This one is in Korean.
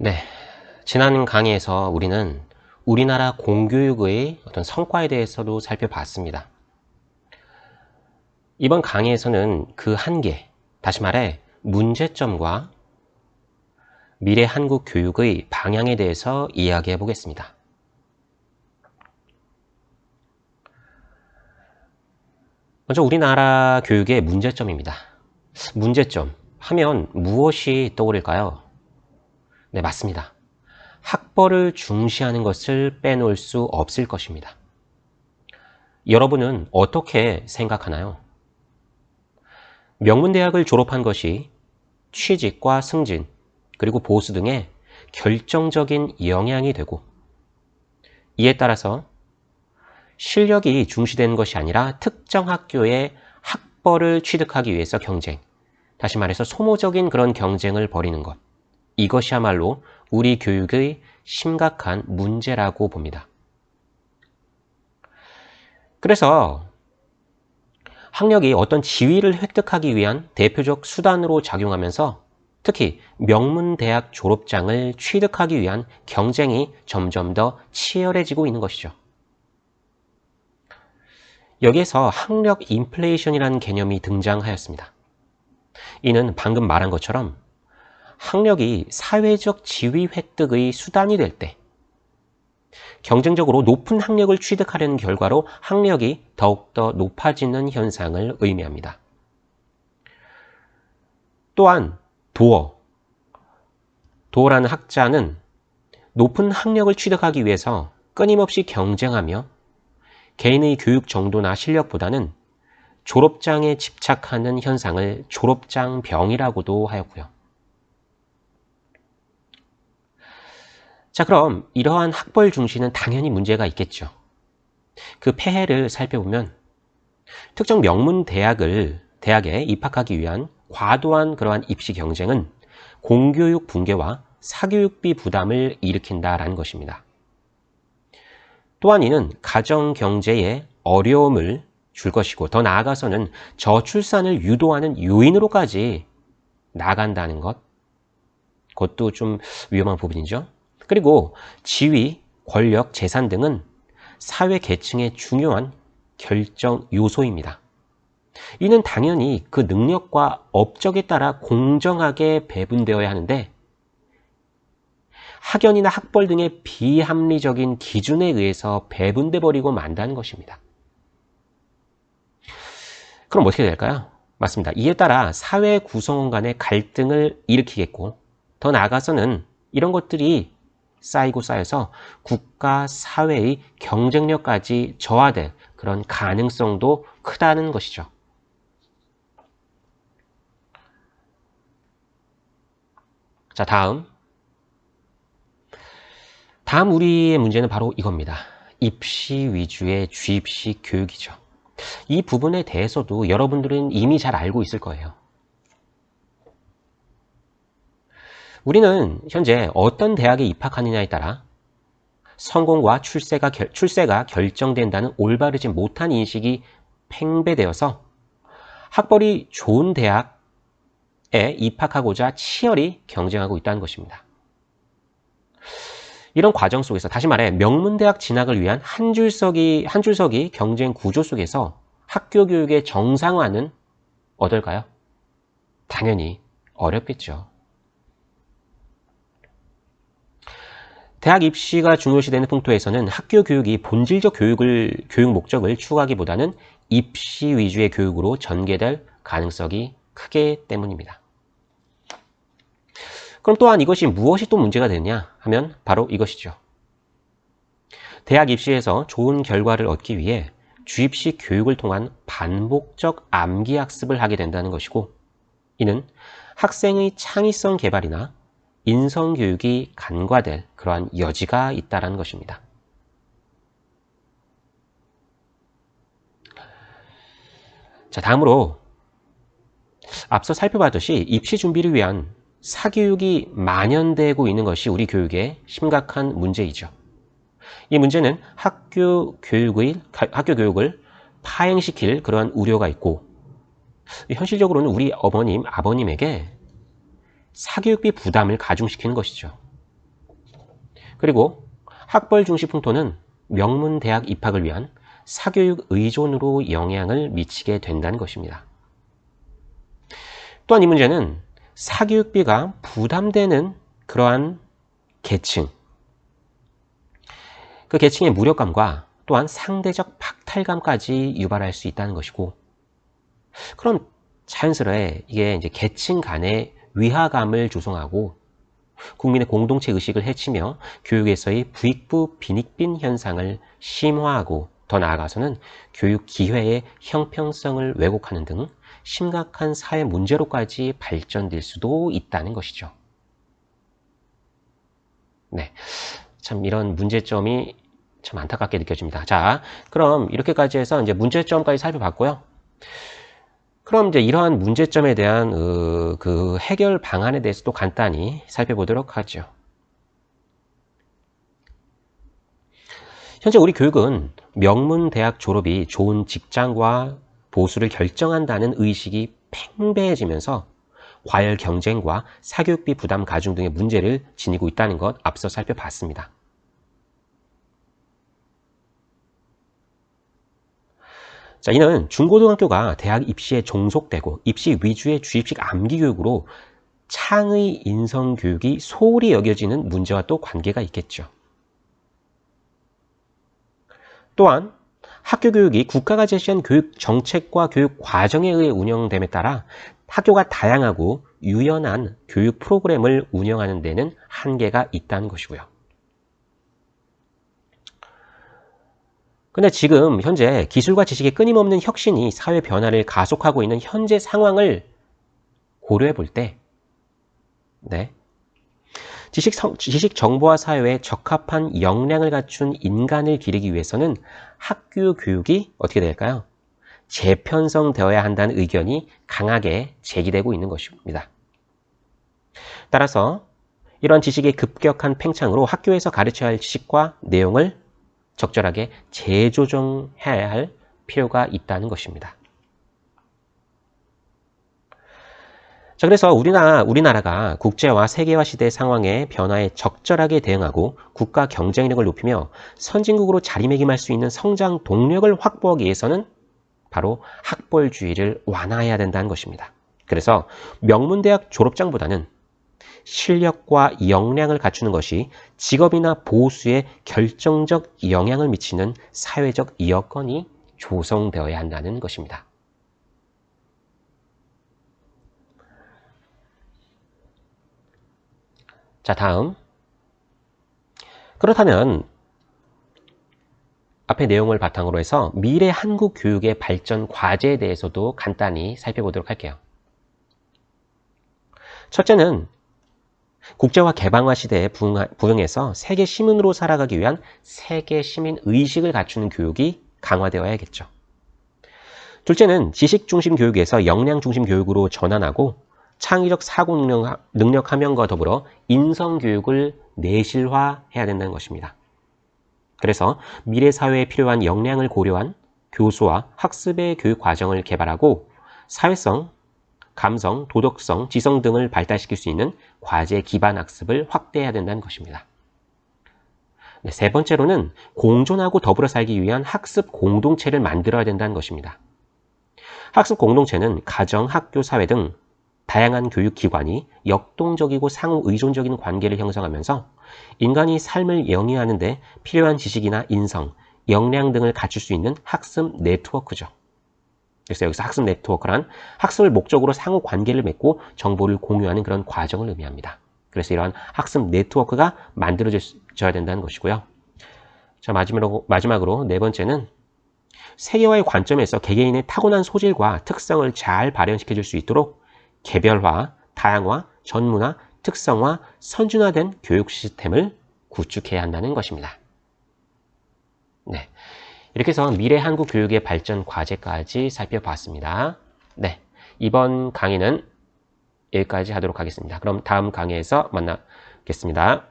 네, 지난 강의에서 우리는 우리나라 공교육의 어떤 성과에 대해서도 살펴봤습니다. 이번 강의에서는 그 한계, 다시 말해 문제점과 미래 한국 교육의 방향에 대해서 이야기해 보겠습니다. 먼저 우리나라 교육의 문제점입니다. 문제점 하면 무엇이 떠오를까요? 네, 맞습니다. 학벌을 중시하는 것을 빼놓을 수 없을 것입니다. 여러분은 어떻게 생각하나요? 명문대학을 졸업한 것이 취직과 승진, 그리고 보수 등에 결정적인 영향이 되고, 이에 따라서 실력이 중시되는 것이 아니라 특정 학교의 학벌을 취득하기 위해서 경쟁, 다시 말해서 소모적인 그런 경쟁을 벌이는 것, 이것이야말로 우리 교육의 심각한 문제라고 봅니다. 그래서 학력이 어떤 지위를 획득하기 위한 대표적 수단으로 작용하면서 특히 명문대학 졸업장을 취득하기 위한 경쟁이 점점 더 치열해지고 있는 것이죠. 여기에서 학력 인플레이션이라는 개념이 등장하였습니다. 이는 방금 말한 것처럼 학력이 사회적 지위 획득의 수단이 될 때 경쟁적으로 높은 학력을 취득하려는 결과로 학력이 더욱더 높아지는 현상을 의미합니다. 또한 도어라는 학자는 높은 학력을 취득하기 위해서 끊임없이 경쟁하며 개인의 교육 정도나 실력보다는 졸업장에 집착하는 현상을 졸업장병이라고도 하였고요. 자, 그럼 이러한 학벌 중시는 당연히 문제가 있겠죠. 그 폐해를 살펴보면 특정 명문 대학에 입학하기 위한 과도한 그러한 입시 경쟁은 공교육 붕괴와 사교육비 부담을 일으킨다라는 것입니다. 또한 이는 가정 경제에 어려움을 줄 것이고 더 나아가서는 저출산을 유도하는 요인으로까지 나간다는 것, 그것도 좀 위험한 부분이죠. 그리고 지위, 권력, 재산 등은 사회 계층의 중요한 결정 요소입니다. 이는 당연히 그 능력과 업적에 따라 공정하게 배분되어야 하는데 학연이나 학벌 등의 비합리적인 기준에 의해서 배분돼 버리고 만다는 것입니다. 그럼 어떻게 될까요? 맞습니다. 이에 따라 사회 구성원 간의 갈등을 일으키겠고 더 나아가서는 이런 것들이 쌓이고 쌓여서 국가, 사회의 경쟁력까지 저하될 그런 가능성도 크다는 것이죠. 자, 다음 우리의 문제는 바로 이겁니다. 입시 위주의 주입식 교육이죠. 이 부분에 대해서도 여러분들은 이미 잘 알고 있을 거예요. 우리는 현재 어떤 대학에 입학하느냐에 따라 성공과 출세가 결정된다는 올바르지 못한 인식이 팽배되어서 학벌이 좋은 대학에 입학하고자 치열히 경쟁하고 있다는 것입니다. 이런 과정 속에서 다시 말해 명문대학 진학을 위한 한 줄서기 경쟁 구조 속에서 학교 교육의 정상화는 어떨까요? 당연히 어렵겠죠. 대학 입시가 중요시되는 풍토에서는 학교 교육이 본질적 교육 목적을 추구하기보다는 입시 위주의 교육으로 전개될 가능성이 크기 때문입니다. 그럼 또한 이것이 무엇이 또 문제가 되느냐 하면 바로 이것이죠. 대학 입시에서 좋은 결과를 얻기 위해 주입식 교육을 통한 반복적 암기학습을 하게 된다는 것이고, 이는 학생의 창의성 개발이나 인성교육이 간과될 그러한 여지가 있다는 것입니다. 자, 다음으로 앞서 살펴봤듯이 입시 준비를 위한 사교육이 만연되고 있는 것이 우리 교육의 심각한 문제이죠. 이 문제는 학교 교육을 파행시킬 그러한 우려가 있고, 현실적으로는 우리 어머님, 아버님에게 사교육비 부담을 가중시키는 것이죠. 그리고 학벌 중시 풍토는 명문 대학 입학을 위한 사교육 의존으로 영향을 미치게 된다는 것입니다. 또한 이 문제는 사교육비가 부담되는 그러한 계층, 그 계층의 무력감과 또한 상대적 박탈감까지 유발할 수 있다는 것이고, 그럼 자연스레 이게 이제 계층 간의 위화감을 조성하고 국민의 공동체 의식을 해치며 교육에서의 부익부 빈익빈 현상을 심화하고 더 나아가서는 교육 기회의 형평성을 왜곡하는 등 심각한 사회 문제로까지 발전될 수도 있다는 것이죠. 네, 참 이런 문제점이 참 안타깝게 느껴집니다. 자, 그럼 이렇게까지 해서 이제 문제점까지 살펴봤고요. 그럼 이제 이러한 문제점에 대한 그 해결 방안에 대해서도 간단히 살펴보도록 하죠. 현재 우리 교육은 명문 대학 졸업이 좋은 직장과 보수를 결정한다는 의식이 팽배해지면서 과열 경쟁과 사교육비 부담 가중 등의 문제를 지니고 있다는 것 앞서 살펴봤습니다. 자, 이는 중고등학교가 대학 입시에 종속되고 입시 위주의 주입식 암기 교육으로 창의 인성 교육이 소홀히 여겨지는 문제와 또 관계가 있겠죠. 또한 학교 교육이 국가가 제시한 교육 정책과 교육 과정에 의해 운영됨에 따라 학교가 다양하고 유연한 교육 프로그램을 운영하는 데는 한계가 있다는 것이고요. 근데 지금 현재 기술과 지식의 끊임없는 혁신이 사회 변화를 가속하고 있는 현재 상황을 고려해 볼 때, 네, 지식 정보화 사회에 적합한 역량을 갖춘 인간을 기르기 위해서는 학교 교육이 어떻게 될까요? 재편성되어야 한다는 의견이 강하게 제기되고 있는 것입니다. 따라서 이러한 지식의 급격한 팽창으로 학교에서 가르쳐야 할 지식과 내용을 적절하게 재조정해야 할 필요가 있다는 것입니다. 자, 그래서 우리나라가 국제화, 세계화 시대 상황의 변화에 적절하게 대응하고 국가 경쟁력을 높이며 선진국으로 자리매김할 수 있는 성장 동력을 확보하기 위해서는 바로 학벌주의를 완화해야 된다는 것입니다. 그래서 명문대학 졸업장보다는 실력과 역량을 갖추는 것이 직업이나 보수에 결정적 영향을 미치는 사회적 여건이 조성되어야 한다는 것입니다. 자, 다음. 그렇다면 앞의 내용을 바탕으로 해서 미래 한국 교육의 발전 과제에 대해서도 간단히 살펴보도록 할게요. 첫째는 국제화 개방화 시대에 부응해서 세계 시민으로 살아가기 위한 세계 시민 의식을 갖추는 교육이 강화되어야겠죠. 둘째는 지식 중심 교육에서 역량 중심 교육으로 전환하고 창의적 사고 능력 함양과 더불어 인성 교육을 내실화해야 된다는 것입니다. 그래서 미래 사회에 필요한 역량을 고려한 교수와 학습의 교육 과정을 개발하고 사회성, 감성, 도덕성, 지성 등을 발달시킬 수 있는 과제 기반 학습을 확대해야 된다는 것입니다. 네, 세 번째로는 공존하고 더불어 살기 위한 학습 공동체를 만들어야 된다는 것입니다. 학습 공동체는 가정, 학교, 사회 등 다양한 교육기관이 역동적이고 상호 의존적인 관계를 형성하면서 인간이 삶을 영위하는 데 필요한 지식이나 인성, 역량 등을 갖출 수 있는 학습 네트워크죠. 그래서 여기서 학습 네트워크란 학습을 목적으로 상호 관계를 맺고 정보를 공유하는 그런 과정을 의미합니다. 그래서 이러한 학습 네트워크가 만들어져야 된다는 것이고요. 자, 마지막으로 네 번째는 세계화의 관점에서 개개인의 타고난 소질과 특성을 잘 발현시켜줄 수 있도록 개별화, 다양화, 전문화, 특성화, 선준화된 교육 시스템을 구축해야 한다는 것입니다. 네, 이렇게 해서 미래 한국 교육의 발전 과제까지 살펴봤습니다. 네, 이번 강의는 여기까지 하도록 하겠습니다. 그럼 다음 강의에서 만나겠습니다.